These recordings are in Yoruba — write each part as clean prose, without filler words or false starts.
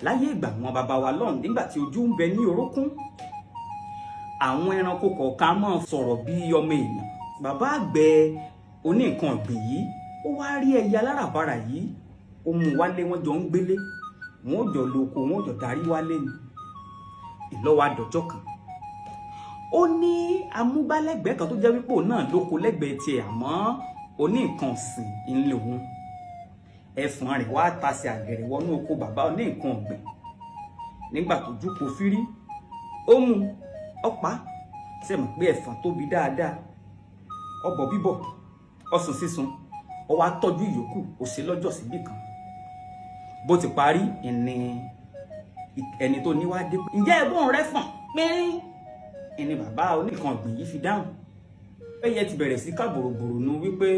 láyé ìgbà wọn bàbá wa lọ́hùn nígbà tí ojú ń bẹ ní orókún àwọn ẹranko kọ̀ọ̀kan máa sọ̀rọ̀ bí ọmọ èèyàn. Bàbá àgbẹ̀ oní nǹkan ọ̀gbìn yìí ó wá rí ẹyẹ aláràbarà yìí ó mú wálé, wọ́n jọ ń gbélé, wọ́n jọ lóko, wọ́n jọ darí wálé ni. Ìlọ́wọ́ àdọ́jọ́ kan ó ní amúgbálẹ́gbẹ̀ẹ́ kan tó jẹ́ wípé òun náà lóko lẹ́gbẹ̀ẹ́ tiẹ̀ àmọ́ oní nǹkan ọ̀sìn ńlẹ̀ òun. Ẹ̀fọn rẹ̀ wá tasẹ̀ àgẹ̀rẹ̀ wọnú oko bàbá oní nǹkan ọ̀gbìn. Nígbà tó jùkò fírí ó mú ọ̀pá sẹ́mọ̀ pé ẹ̀fọn tóbi dáadáa, ọbọ̀ bíbọ̀ ọsùn sísun, ó wá tọ́jú ìyókù ó ṣe lọ́jọ́ síbì kan. Bó ti parí ẹni tó níwádé pé ǹjẹ́ ẹ̀gbọ́n rẹ fọ̀n pínrín ẹni bàbá oníkan ọ̀gbìn yìí fi dáhùn. Ẹyẹ ti bẹ̀rẹ̀ sí ká bòròbòrò nu wípé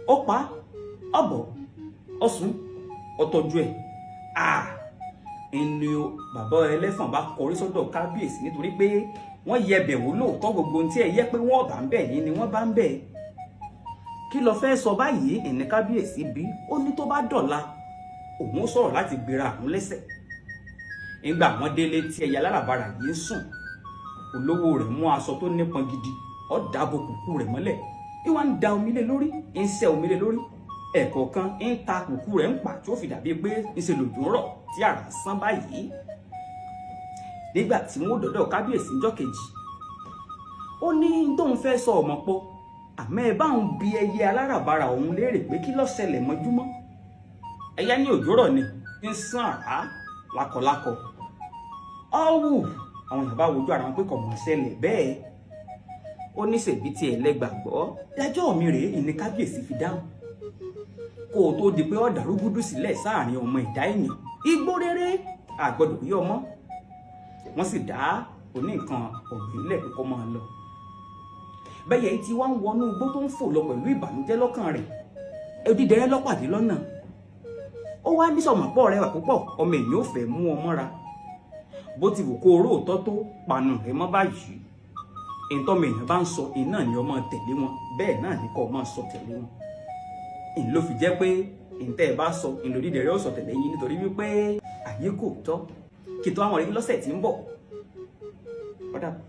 ó pa ọbọ̀ ọsùn ọtọ́jú ẹ̀. Ẹni bàbá ẹlẹ́fọ̀n bá kọrí sọ́dọ̀ kábíyèsí nítorí pé wọ́n yẹ bẹ̀ wò lóòótọ́ gbogbo ohun tí ẹ yẹ pé wọ́n bá ń bẹ̀ yín ni wọ́n bá ń bẹ̀. Kí ló fẹ́ sọ báyìí? Ẹni kábíyèsí bí ó ní tó bá dọ̀la òun ó sọ̀rọ̀ láti gbéra àwọn lẹ́sẹ̀. Nígbà wọ́n délé tí ẹyẹ aláràbarà yìí ń sùn, olówó rẹ̀ mú aṣọ tó nípọn gidi ó dàbò kùkù rẹ̀ mọ́lẹ̀, ìwà ń da omi lé lórí, ń ṣẹ́ omi lé lórí, ẹ̀kọ̀ọ̀kan ń ta kùkù rẹ̀ ń pa tí ó fi dàbí pé ńṣe lòjò ń rọ̀ tí àrà sán báyìí. Nígbà tí wọ́n dọ̀dọ̀ kábíyèsí ńjọ́ kejì ó ní tóun fẹ́ sọ ọmọ pọ̀ àmọ́ ẹ bá ń bi ẹyẹ aláràbarà òun léèrè pé kí ló ṣẹlẹ̀ mọ́júmọ́. Ẹyẹ ní òjò rọ̀ ni ń sán àrá lákọlákọ. Ọ̀wù àwọn èèyàn bá wojú ara wọn pé kò mọ̀ ṣẹlẹ̀ bẹ́ẹ̀. Ó ní ṣèbí tí ẹ lẹ́gbàgbọ́ dájọ́ mi rèé, ìní kábíyèsí fi dáhùn. Kó o tó di pé ó dàrúgúdù sílẹ̀ sáàrin ọmọ ìdá ènìyàn, igbó rere àgbọ̀dọ̀ rí ọmọ. Wọ́n sì dá oní nǹkan ọ̀gbìn lẹ̀ pé kó máa lọ. Bẹ́yẹ tí wá ń wọnú igbó tó ń fò lọ pẹ̀lú ìbànújẹ́ lọ́kàn rẹ̀, odídẹrẹ́ lọ́pàdé lọ́nà. Ó wá ní sọ̀mọ̀pọ̀ rẹwà púpọ̀, ọmọ èèyàn ò fẹ́ mú ọ mọ́ra. Bó ti wù kó oró òótọ́ tó panu rẹ̀ mọ́ báyìí. Ìtọ́mọ èèyàn bá ń sọ iná ni ọmọ tẹ̀lé wọn, bẹ́ẹ̀ náà ni kó máa sọ tẹ̀lé wọn. Ìn ló fi jẹ́ pé ìtẹ́ ẹ bá sọ ìlòdídẹrẹ́ ó sọ tẹ̀lé yín nítorí wípé ayé kò tọ́. Kí tó àwọn ọ̀rẹ́ lọ́sẹ̀ tí ń bọ̀. Ó dàbọ̀.